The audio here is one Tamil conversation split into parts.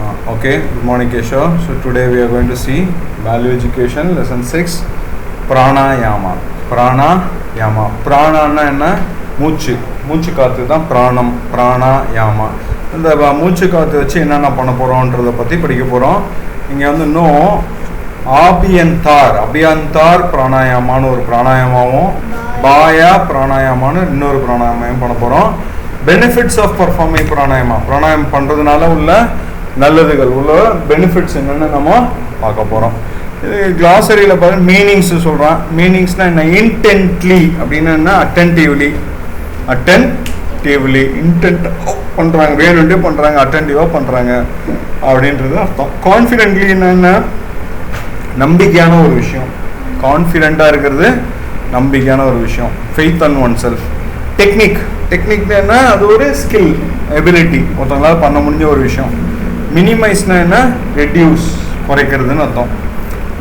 Okay, good morning Keshav. So today we are going to see value education lesson 6 pranayama. Pranayama. Prana என்ன மூச்சு மூச்சு காற்று தான் பிராணம் பிராணாயாமா. இந்த மூச்சு காற்று வச்சு என்னென்ன பண்ண போகிறோன்றதை பற்றி படிக்க போகிறோம். இங்கே வந்து இன்னும் அபியந்தார் பிராணாயாமான்னு ஒரு பிராணாயாமாவும் பாயா பிராணாயாமான்னு இன்னொரு பிராணாயாமையும் பண்ண போகிறோம். பெனிஃபிட்ஸ் ஆஃப் பர்ஃபார்மிங் பிராணாயாமம் பண்ணுறதுனால உள்ள நல்லதுகள் உள்ள பெனிஃபிட்ஸ் என்னென்னு நம்ம பார்க்க போகிறோம். இது கிளாசரியில் பாருங்க மீனிங்ஸ் சொல்கிறான். மீனிங்ஸ்னால் என்ன? இன்டென்ட்லி அப்படின்னா என்ன? அட்டென்டிவ்லி இன்டென்ட் பண்ணுறாங்க, வேணுன்ட்டே பண்ணுறாங்க, அட்டென்டிவாக பண்ணுறாங்க அப்படின்றது அர்த்தம். கான்ஃபிடென்ட்லி என்ன? நம்பிக்கையான ஒரு விஷயம். கான்ஃபிடென்ட்டாக இருக்கிறது நம்பிக்கையான ஒரு விஷயம். Faith on oneself. டெக்னிக்னா என்ன? அது ஒரு ஸ்கில், எபிலிட்டி, ஒருத்தவங்களால் பண்ண முடிஞ்ச ஒரு விஷயம். மினிமைஸ்னா என்ன? ரெடியூஸ், குறைக்கிறதுன்னு அர்த்தம்.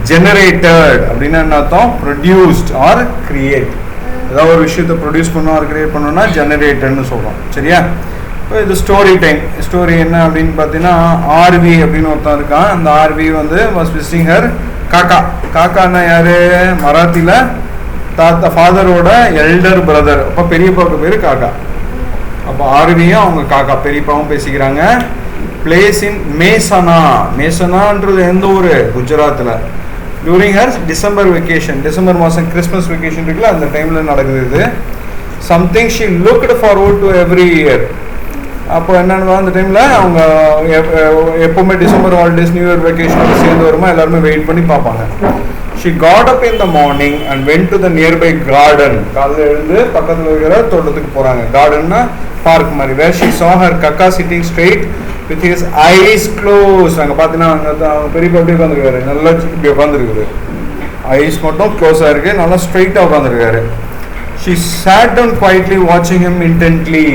ஜெனரேட்டட் அப்படின்னா என்ன அர்த்தம்? Produced or create. ஏதாவது ஒரு விஷயத்தை ப்ரொடியூஸ் பண்ணோம் ஆர் கிரியேட் பண்ணோம்னா ஜெனரேட்டட்னு சொல்கிறோம். சரியா? இப்போ இது ஸ்டோரி டைம். ஸ்டோரி என்ன அப்படின்னு பார்த்தீங்கன்னா, ஆர்வி அப்படின்னு ஒருத்தன் இருக்கான். அந்த ஆர்வி வந்து வாஸ் விசிட்டிங் ஹர் காக்கான்னா யார்? மராத்தியில் ஃபாதரோட எல்டர் பிரதர். அப்போ பெரியப்பாவுக்கு பேர் காக்கா. அப்போ ஆர்வியும் அவங்க காக்கா பெரியப்பாவும் பேசிக்கிறாங்க. பிளேஸ் இன் மேசனான்றது எந்த ஊர்? குஜராத்தில். During her December vacation. December மாதம் கிறிஸ்மஸ் வெக்கேஷன் இருக்குல்ல, அந்த டைமில் நடக்குது இது. Something she looked forward to every year. அப்போ என்னென்னா அந்த டைமில் அவங்க எப்போவுமே டிசம்பர் ஹாலிடேஸ் நியூ இயர் வெக்கேஷனோட சேர்ந்து வருமா எல்லாருமே வெயிட் பண்ணி பார்ப்பாங்க. She got up in the morning and went to the nearby garden. காலையில் எழுந்து பக்கத்தில் இருக்கிற தோட்டத்துக்கு போகிறாங்க. கார்டன்னா பார்க் மாதிரி. Where she saw her kaka sitting straight with his eyes closed. அங்கே பார்த்தீங்கன்னா அவங்க பெரிய எப்படி உட்காந்துருக்காரு, நல்லா இப்படி உட்காந்துருக்குது. ஐஸ் மட்டும் க்ளோஸாக இருக்குது, நல்லா ஸ்ட்ரைட்டாக உட்காந்துருக்காரு. She sat down quietly watching him intently.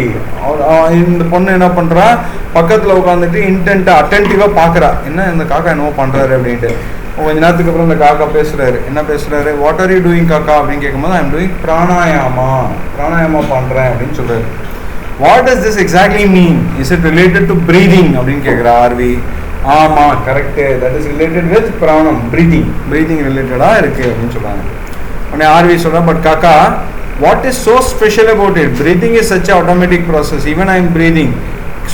இந்த பொண்ணு என்ன பண்ணுறா? பக்கத்தில் உட்காந்துட்டு இன்டென்ட்டாக அட்டென்டிவாக பார்க்குறா. என்ன இந்த காக்கா என்னவோ பண்ணுறாரு அப்படின்ட்டு. கொஞ்ச நேரத்துக்கு அப்புறம் இந்த காக்கா பேசுகிறாரு. என்ன பேசுகிறாரு? வாட் ஆர் யூ டூயிங் காக்கா அப்படின்னு கேட்கும்போது ஐ எம் டூயிங் பிராணாயாமா பண்ணுறேன் அப்படின்னு சொல்கிறாரு. What does this exactly mean? Is it related to breathing அப்படின்னு கேட்குறா ஆர்வி. ஆமாம், correct, that is related with பிராணம், ப்ரீதிங் ரிலேட்டடாக இருக்குது அப்படின்னு சொல்கிறாங்க. உடனே ஆர்வி சொல்கிறேன், பட் காக்கா, what is so special about it? Breathing is such automatic process. Even I am breathing,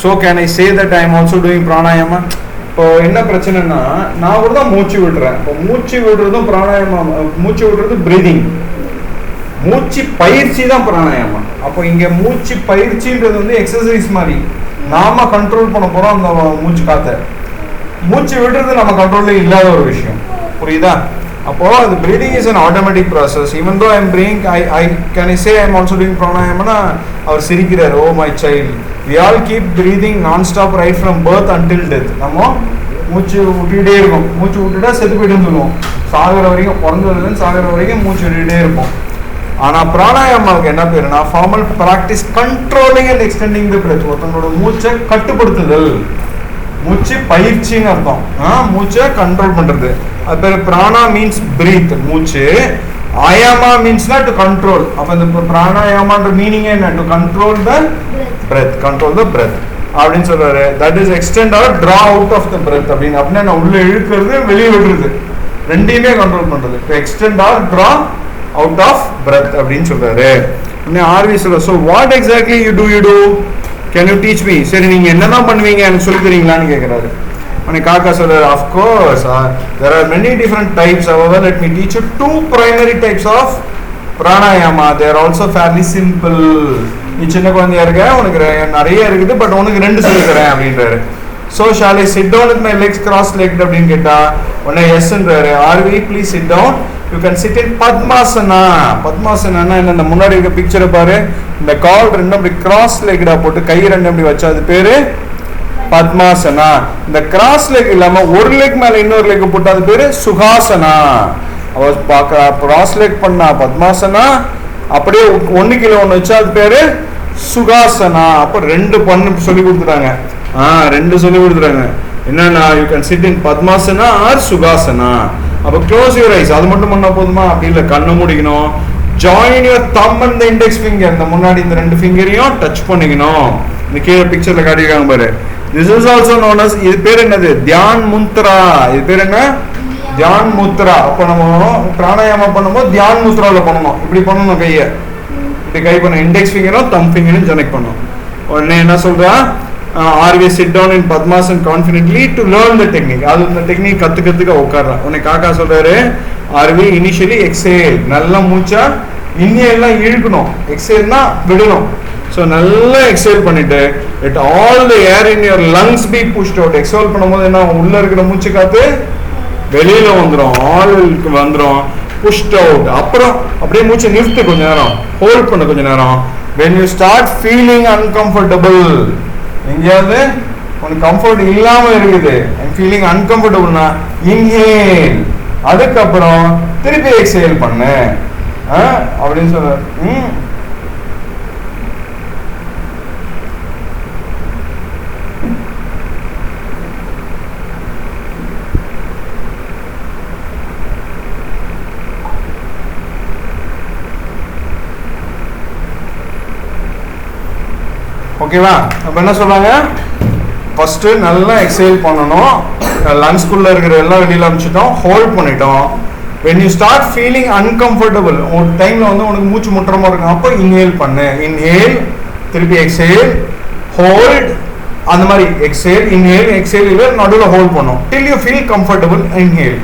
so can I say that I am also doing pranayama? இப்போ என்ன பிரச்சனைனா, நான் கூட தான் மூச்சு விடுறேன். இப்போ மூச்சு விடுறதும் பிராணாயாமம், மூச்சு விடுறது ப்ரீதிங், மூச்சு பயிற்சி தான் பிராணாயாமம். அப்போ இங்கே மூச்சு பயிற்சின்றது வந்து எக்ஸசைஸ் மாதிரி நாம கண்ட்ரோல் பண்ண போகிறோம். அந்த மூச்சு காற்றை மூச்சு விடுறது நம்ம கண்ட்ரோல்ல இல்லாத ஒரு விஷயம். புரியுதா? அப்போ அது breathing is an automatic process. Even though I am breathing, I can I say I am also doing பிராணாயாமனா அவர் சிரிக்கிறார். Oh my child, we all keep breathing non-stop right from birth until death. நம்ம மூச்சு விட்டுக்கிட்டே இருக்கும். மூச்சு விட்டுட்டா செத்து போய்ட்டுன்னு சொல்லுவோம். சாகிற வரைக்கும், பிறந்ததுலேருந்து சாகிற வரைக்கும் மூச்சு விட்டுக்கிட்டே இருப்போம். ஆனால் பிராணாயாமாவுக்கு என்ன பேருனா formal practice controlling and extending the breath. ஒருத்தவங்களோட மூச்சை கட்டுப்படுத்துதல், மூச்சு பயிற்சின்னு அர்த்தம். மூச்சை கண்ட்ரோல் பண்ணுறது, அது பேர் பிராணா மீன்ஸ் பிரீத் மூச்சு. ஆயாமா மீன்ஸ்னா டு கண்ட்ரோல். அப்போ இந்த பிராணாயாமான்ற மீனிங் என்ன? டு கண்ட்ரோல் த பிரெத், அப்படின்னு சொல்றாரு. That is extend or draw out of the breath அப்படின்னு. அப்படின்னா நான் உள்ள இழுக்கிறது, வெளியே விடுறது, ரெண்டையுமே கண்ட்ரோல் பண்றது. To extend or draw out of breath அப்படின்னு சொல்றாரு. ஆர்வி சொல்ற, so what exactly you do, can you teach me? சரி, நீங்க என்னதான் பண்ணுவீங்க எனக்கு சொல்லி தரீங்களான்னு கேட்கிறாரு. காக்கா சொல்றாரு, of course there are many different types. However, let me teach you two primary types of pranayama. They are also fairly simple. நீ சின்ன குழந்தையா இருக்க, உனக்கு நிறைய இருக்குது, பட் உனக்கு ரெண்டு சொல்லி தரேன் அப்படின்றாரு. So shall I sit down with my legs cross-legged அப்படின்னு கேட்டா உடனே எஸ்ன்றாரு. Aarvi, please sit down. You can sit in Padmasana. Padmasana என்ன? இந்த முன்னாடி இருக்க பிக்சரை பாரு. இந்த கால் ரெண்டும் அப்படி கிராஸ் லெக்டா போட்டு கை ரெண்டு அப்படி வச்சா அது பேரு பத்மாசனா. இந்த கிராஸ் லெக் இல்லாம ஒரு லெக் மேல இன்னொரு லெக் போட்டா அது பேரு சுகாசனா. கிராஸ் லெக் பண்ணா பத்மாசனா, அப்படியே ஒன்னு கீழே ஒண்ணு வச்சா அது பேரு சுகாசனா. அப்ப ரெண்டு பண்ணு சொல்லி கொடுத்துட்டாங்க. ரெண்டு சொல்லி கொடுத்துட்டாங்க. என்னன்னா, you can sit in Padmasana or Sukhasana. அப்ப க்ளோஸ் யுவர் ஐஸ், அது மட்டும் பண்ணா போதுமா? அப்படி இல்லை, கண்ணு மூடிக்கணும். Join your thumb and the index finger. இந்த முன்னாடி இந்த ரெண்டு ஃபிங்கரையும் டச் பண்ணிக்கணும். இந்த கீழே பிக்சர்ல காட்டியிருக்காங்க பாரு. This is also known as, இது பேர் என்னது, தியான் முத்ரா. இது பேர் என்ன, தியான் முத்ரா. அப்போ நம்ம பிராணாயாமா பண்ணும்போது தியான் முத்ராவில் பண்ணணும். இப்படி பண்ணணும், கையை இப்படி கை பண்ணணும், இண்டெக்ஸ் ஃபிங்கரும் தம் ஃபிங்கரும் ஜெனெக்ட் பண்ணணும். உடனே என்ன சொல்றா, always sit down in Padmasan confidently to learn the technique. அது இந்த டெக்னிக் கற்றுக்கிறதுக்கு உட்காடுறான். உடனே காக்கா சொல்றாரு, ஆர்வி இனிஷியலி எக்ஸேல், நல்லா மூச்சா இன்ஹேல்லாம் இழுக்கணும், எக்ஸேல்னா விடணும். ஸோ நல்லா எக்ஸேல் பண்ணிட்டு it all the air in your lungs be pushed out. Exhale பண்ணும்போது என்ன, உள்ள இருக்கிற மூச்சு காத்து வெளியில வந்துடும், ஆல் வந்துடும், புஷ்ட் அவுட். அப்புறம் அப்படியே மூச்சு நிறுத்து கொஞ்ச நேரம், ஹோல்ட் பண்ண கொஞ்ச நேரம். when you start feeling uncomfortable, எங்கேயாவது உனக்கு கம்ஃபர்ட் இல்லாம இருக்குது, ஃபீலிங் அன்கம்ஃபர்டபுள்னா இன்ஹேல், அதுக்கப்புறம் திருப்பி எக்ஸேல் பண்ணு அப்படின்னு சொல்ற. ஓகேவா? அப்ப என்ன சொல்றாங்க, ஃபர்ஸ்ட் நல்லா எக்ஸேல் பண்ணணும், லங்ஸ்குள்ள இருக்கிற எல்லாம் வெளியில அனுப்பிச்சிட்டோம், ஹோல்ட் பண்ணிட்டோம். when you start feeling uncomfortable, ஒரு டைம்ல வந்து உனக்கு மூச்சு முட்டுற மாதிரி இருக்கும், அப்போ இன்ஹேல் பண்ணு, இன்ஹேல் திருப்பி எக்ஸேல், ஹோல்ட், அந்த மாதிரி எக்ஸேல் இன்ஹேல் எக்ஸேல், இல்லை நடுவில் ஹோல்ட் பண்ணும் till you feel comfortable, inhale.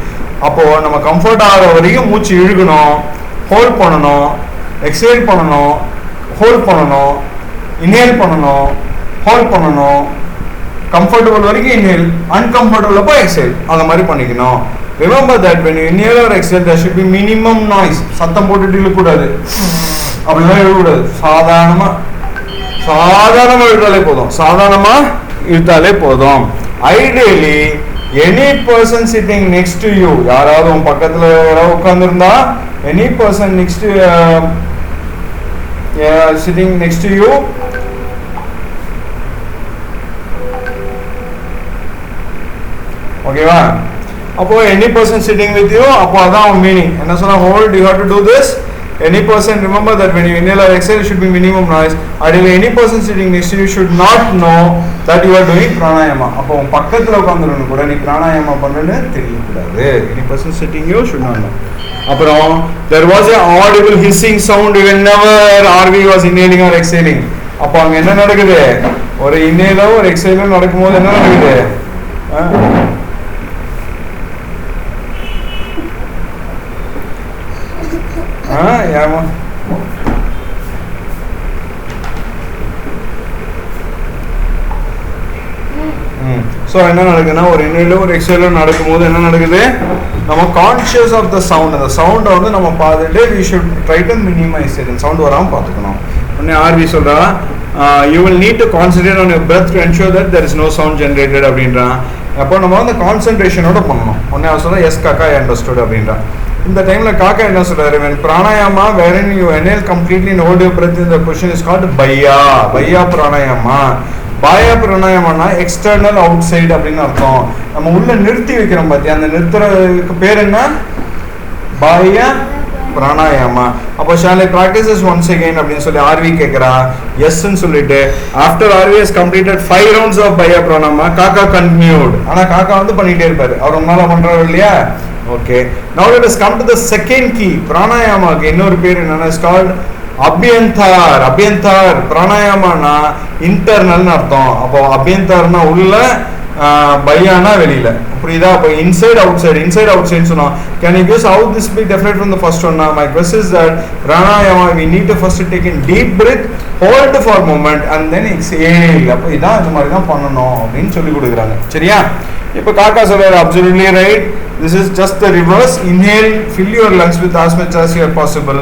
அப்போ நம்ம கம்ஃபர்ட் ஆகிற வரைக்கும் மூச்சு இழுக்கணும், ஹோல்ட் பண்ணணும், எக்ஸேல் பண்ணணும், ஹோல்ட் பண்ணணும், இன்ஹேல் பண்ணணும், ஹோல்ட் பண்ணணும், கம்ஃபர்டபுள் வரைக்கும் இன்ஹேல், அன்கம்ஃபர்டபுள் அப்போ எக்ஸேல், அந்த மாதிரி பண்ணிக்கணும். Remember that when you inhale or exhale there should be minimum noise. சத்தம் போட்டுட்டு இழுக்கூடாது, அப்படிலாம் இழுக்கூடாது. சாதாரணமா இழுத்தாலே போதும், சாதாரணமா இழுத்தாலே போதும். Ideally any person sitting next to you, யாராவது உன் பக்கத்துல யாராவது உட்கார்ந்துருந்தா, any person next sitting next to you, ஓகேவா? அப்போ any person sitting with you, அப்போ அதான் மீனிங். என்ன சொன்னா, hold, you have to do this. Any person, remember that when you inhale or exhale, it should be minimum noise. Ideally, any person sitting next to you should not know that you are doing pranayama. அப்போ பக்கத்துல உட்கார்ந்துறவங்க கூட நீ பிராணாயாமா பண்றேன்னு தெரியக்கூடாது. Any person sitting you should not know. அப்புறம் there was a audible hissing sound whenever RV was inhaling or exhaling. அப்போ அங்க என்ன நடக்குது, ஒரு இன்ஹேலோ ஒரு எக்ஸேலோ நடக்கும்போது என்ன நடக்குது, ஸோ என்ன நடக்குதுன்னா, ஒரு இன்ஹேலோ ஒரு எக்ஸேலோ நடக்கும்போது என்ன நடக்குது, நம்ம கான்ஷியஸ் ஆஃப் த சவுண்ட், அந்த சவுண்டை வந்து நம்ம பார்த்துட்டு we should try to minimize it, sound வராமல் பார்த்துக்கணும். உடனே ஆர்வி சொல்றா, you will need to concentrate on your breath to ensure that there is no sound generated அப்படின்றான். அப்போ நம்ம வந்து கான்சென்ட்ரேஷனோட பண்ணணும். உடனே அவர் சொல்ல, எஸ் காக்கா அண்டர்ஸ்டுட் அப்படின்றான். இந்த டைம்ல காக்கா என்ன சொல்றாரு, when pranayama wherein you inhale completely and hold your breath in the position is called bhaya pranayama. Bahya பிராணாயாமம்னா எக்ஸ்டர்னல் அவுட் சைடு அப்படின்னு அர்த்தம். நம்ம உள்ள நிறுத்தி வைக்கிறோம் பார்த்தியா, அந்த நிறுத்துறதுக்கு பேர் என்ன, பாயா பிராணாயாமா. அப்போ shall I practice once again அப்படின்னு சொல்லி ஆர்வி கேட்கிறா. எஸ்ன்னு சொல்லிட்டு after Aarvi has completed 5 rounds of Bahya Pranayama, Kaka continued. ஆனா காக்கா வந்து பண்ணிட்டே இருப்பாரு, அவர் உன்னால பண்றாரு இல்லையா. Okay, now let us come to the second key. பிராணாயாமாக்கு இன்னொரு பேர் என்னன்னா, இட்ஸ் கால்ட் அபியந்தார். அபியந்தார் பிராணாயாமானா இன்டர்னல்னு அர்த்தம். அப்போ அபியந்தார்னா உள்ள, பையானா வெளியில, புரியுதா? அப்போ inside out side, inside out side சொன்னோம். Can you guess how this be different from the first one? Now my question is that pranayama we need to first take in deep breath, hold for a moment and then exhale. அப்போ இதான் இந்த மாதிரி தான் பண்ணணும் அப்படின்னு சொல்லி கொடுக்குறாங்க. சரியா? இப்போ காக்கா சொல்றாரு, absolutely right, this is just the reverse. Inhale, fill your lungs with as much as you are possible,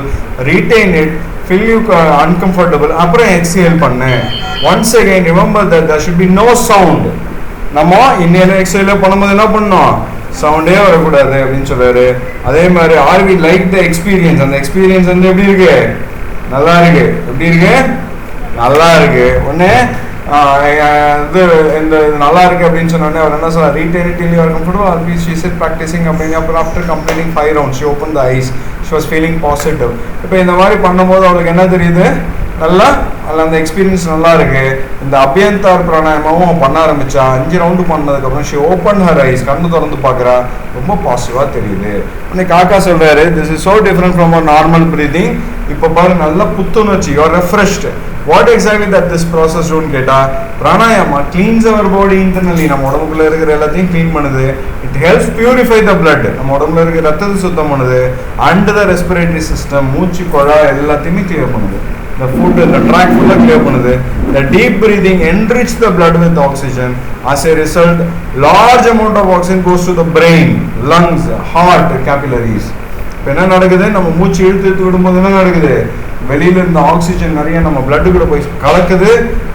retain it, feel you uncomfortable, அப்புறம் எக்ஸேல் பண்ணு. once again remember that there should be no sound. நம்ம இன்னேல எக்ஸேல் பண்ணும்போது என்ன பண்ணணும், சவுண்டே வரக்கூடாது அப்படின்னு சொல்றாரு. அதே மாதிரி ஆர்வி லைக் த எக்ஸ்பீரியன்ஸ், அந்த எக்ஸ்பீரியன்ஸ் வந்து எப்படி இருக்கு, நல்லா இருக்கு. எப்படி இருக்கு, நல்லா இருக்கு. ஒன்னே இது இந்த நல்லா இருக்கு அப்படின்னு சொன்னோடனே அவர் என்ன சொல்றாரு, retain it till you are comfortable. Always she said practicing அப்படின்னு. அப்புறம் after completing 5 rounds she opened the eyes, she was feeling positive. இப்போ இந்த மாதிரி பண்ணும்போது அவளுக்கு என்ன தெரியுது, நல்லா அந்த எக்ஸ்பீரியன்ஸ் நல்லா இருக்கு. இந்த அபியந்தார் பிராணாயாமமும் பண்ண ஆரம்பிச்சா 5 ரவுண்டு பண்ணதுக்கப்புறம் ஷி ஓப்பன் ஹர் ஐஸ், கண்ணு திறந்து பார்க்குறா, ரொம்ப பாசிட்டிவாக தெரியுது. அன்னைக்கு காக்கா சொல்றாரு, this is so different from our normal breathing. இப்போ பாருங்க நல்லா புத்துணர்ச்சி, you are refreshed. What exactly that this process டூன்னு கேட்டால், Pranayama cleanses our body internally, நம்ம உடம்புக்குள்ள இருக்கிற எல்லாத்தையும் க்ளீன் பண்ணுது. It helps purify the blood, நம்ம உடம்புல இருக்கிற ரத்தத்தை சுத்தம் பண்ணுது. அண்ட் த ரெஸ்பிரேட்டரி சிஸ்டம், மூச்சு குழாய் எல்லாத்தையுமே கிளியர் பண்ணுது. The food, the tract full clear பண்ணுது. The deep breathing enrich the blood with oxygen. As a result, large amount of oxygen goes to the brain, lungs, heart, capillaries. இப்போ என்ன நடக்குது, நம்ம மூச்சு இழுத்து விடும்போது என்ன நடக்குது, வெளியில இருந்த ஆக்சிஜன் நிறைய நம்ம பிளட்டு கூட போய்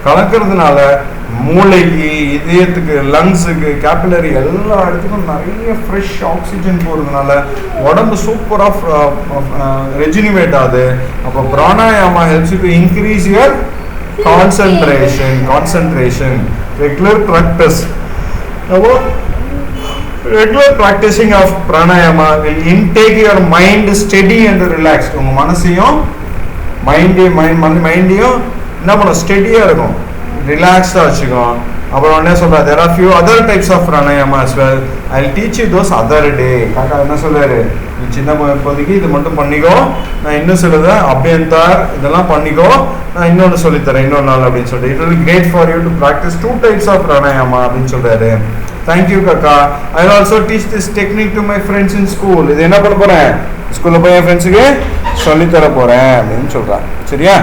கலக்கிறதுனால மூளைக்கு, இதயத்துக்கு, லங்ஸுக்கு, கேபிலரி எல்லா இடத்துக்கும் நிறைய ஃப்ரெஷ் ஆக்சிஜன் போகிறதுனால உடம்பு சூப்பராக ரெஜினிவேட் ஆகுது. அப்போ pranayama helps to increase your concentration. Regular practice, regular practicing of pranayama will intake your mind steady and relaxed. உங்க மனசையும் மைண்டையும் என்ன பண்ணும், ஸ்டெடியாக இருக்கும், ரிலாக்ஸ்டாக வச்சுக்கோம். அப்புறம் என்ன சொல்கிறார், there are few other types of pranayama as well. I'll teach you those other day. காக்கா என்ன சொல்றாரு, நீ சின்ன இப்போதைக்கு இது மட்டும் பண்ணிக்கோ, நான் இன்னும் சொல்லுது அபியந்தார் இதெல்லாம் பண்ணிக்கோ, நான் இன்னொன்று சொல்லித்தரேன் இன்னொரு நாள் அப்படின்னு சொல்லிட்டு. It will be great for you to practice 2 types of pranayama அப்படின்னு சொல்றாரு. Thank you Kaka. I will also teach this technique to my friends in school. இது என்ன பண்ண போறேன், ஸ்கூல்ல போய் என் ஃப்ரெண்ட்ஸுக்கு சொல்லித்தர போறேன் அப்படின்னு சொல்றான். சரியா,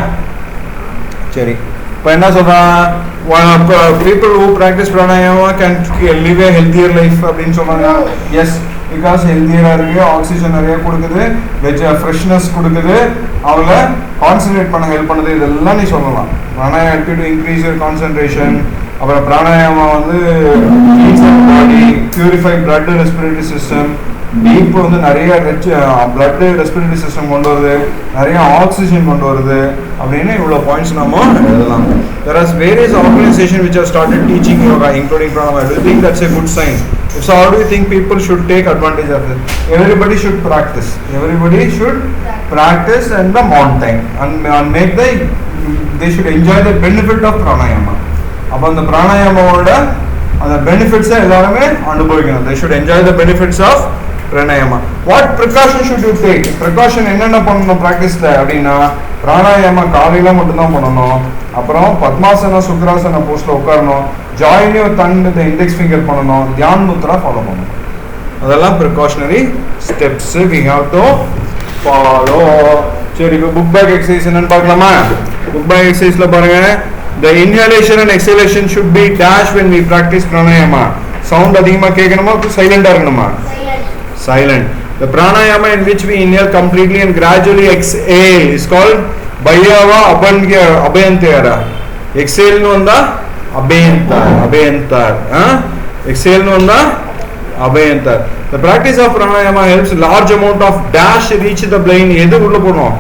சரி. இப்போ என்ன சொல்றான், people who practice pranayama can live a healthier life அப்படின்னு சொல்றாங்க. எஸ், பிகாஸ் ஹெல்த்தியராக இருக்கு, ஆக்சிஜன் நிறைய கொடுக்குது, ஃப்ரெஷ்னஸ் கொடுக்குது, அவங்கள கான்சன்ட்ரேட் பண்ண ஹெல்ப் பண்ணுது. இதெல்லாம் நீ சொல்லலாம். Pranayama help to increase your concentration. அப்புறம் பிராணாயாமா வந்து body purify blood respiratory system, deep வந்து நிறைய பிளட் ரெஸ்பிரேட்டரி சிஸ்டம் கொண்டு வருது, நிறைய ஆக்சிஜன் கொண்டு வருது அப்படின்னு இவ்வளோ பாயிண்ட்ஸ் நம்ம எழுதலாம். There are various organizations which have started teaching yoga, including pranayama. Do you think that's a good sign? So how do you think people should take advantage of it? Everybody should practice. Everybody should practice in the mountain and make they should enjoy the benefit of pranayama. அப்போ அந்த பிராணாயாமாவோட அந்த பெனிஃபிட்ஸை எல்லாருமே அனுபவிக்கணும். They should enjoy the benefits of pranayama. What precaution should you take? Precaution என்னென்ன பண்ணணும் ப்ராக்டிஸில் அப்படின்னா, பிராணாயாமா காலையில் மட்டும்தான் பண்ணணும். அப்புறம் பத்மாசனா சுக்ராசனா போஸ்டில் உட்காரணும். ஜாயின் யுவர் தங் வித் இண்டெக்ஸ் ஃபிங்கர் பண்ணணும். தியான் முத்ரா ஃபாலோ பண்ணணும். அதெல்லாம் precautionary steps we have to follow. சரி, இப்போ புக் பேக் எக்ஸசைஸ் என்னன்னு பார்க்கலாமா? புக் பேக் எக்ஸசைஸில் பாருங்க, the inhalation and exhalation should be dash when we practice pranayama. Sound அதிகமாக கேட்கணுமா, சைலண்டாக இருக்கணுமா? Silent. The pranayama in which we inhale completely and gradually exhale is called Bhaiyava Abhayantara. Exhale nu vanda Abhayantar. Exhale nu vanda Abhayantar. The practice of pranayama helps large amount of dash reach the brain. எது உள்ள போணும்?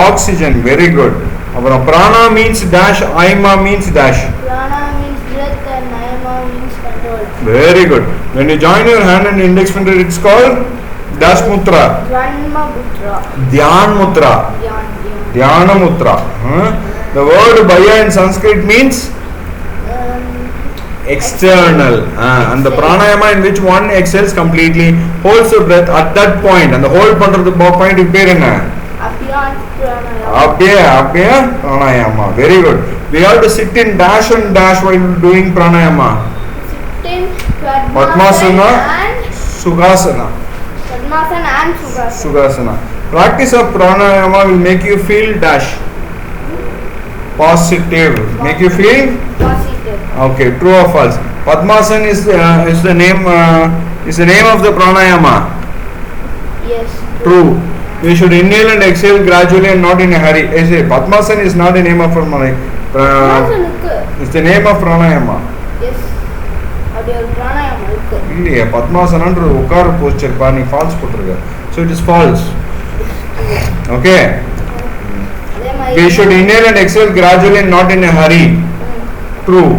Oxygen. Very good. அப்புறம் prana means dash, ayama means dash. Prana means breath and ayama means control. Very good. When you join your hand and index finger, it's called dash mutra. Dhyana mutra. Dhyan mutra. Dhyana mutra. The word bhaya in Sanskrit means external. And the pranayama in which one exhales completely, holds the breath at that point, and the hold பண்றது பாயிண்ட் பேர் என்ன? Abhyaya pranayama. Very good. We have to sit in dash and dash while doing pranayama. Sit in Padmasana and Sukhasana. Padmasana and Sukhasana. Practice of pranayama will make you feel dash. Positive. Make you feel positive. Okay. True or false? Padmasana is the name of the pranayama. Yes. True. We should inhale and exhale gradually and not in a hurry. I say Padmasana is not the name of pranayama. It's the name of pranayama. Yes. Adi or pranayama irukku. இல்லையே, பத்மாசனன்ற உட்கார போஸ்டர் பா, நீ ஃபால்ஸ் போட்டுருக்க. So it is false. Okay. We should inhale and exhale gradually and not in a hurry. True.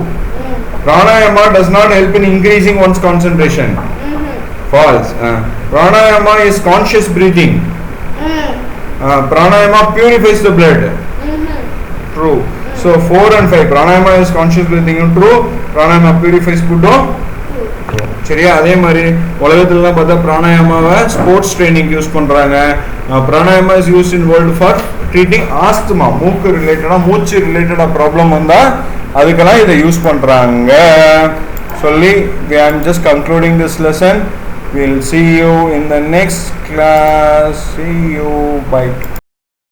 Pranayama does not help in increasing one's concentration. False. Pranayama is conscious breathing. Pranayama purifies the blood. True. So 4 and 5. Pranayama is conscious breathing. True. Pranayama purifies food. சரியா அதே மாதிரி உலகத்துலலாம் பார்த்தா பிராணாயாமாவை ஸ்போர்ட்ஸ் ட்ரைனிங் யூஸ் பண்ணுறாங்க. Pranayama is use in world for treating asthma, மூக்கு ரிலேட்டடாக மூச்சு ரிலேட்டடாக ப்ராப்ளம் வந்தால் அதுக்கெல்லாம் இதை யூஸ் பண்ணுறாங்க சொல்லி ஐ am just concluding this lesson. We'll see you in the next class. See you. Bye.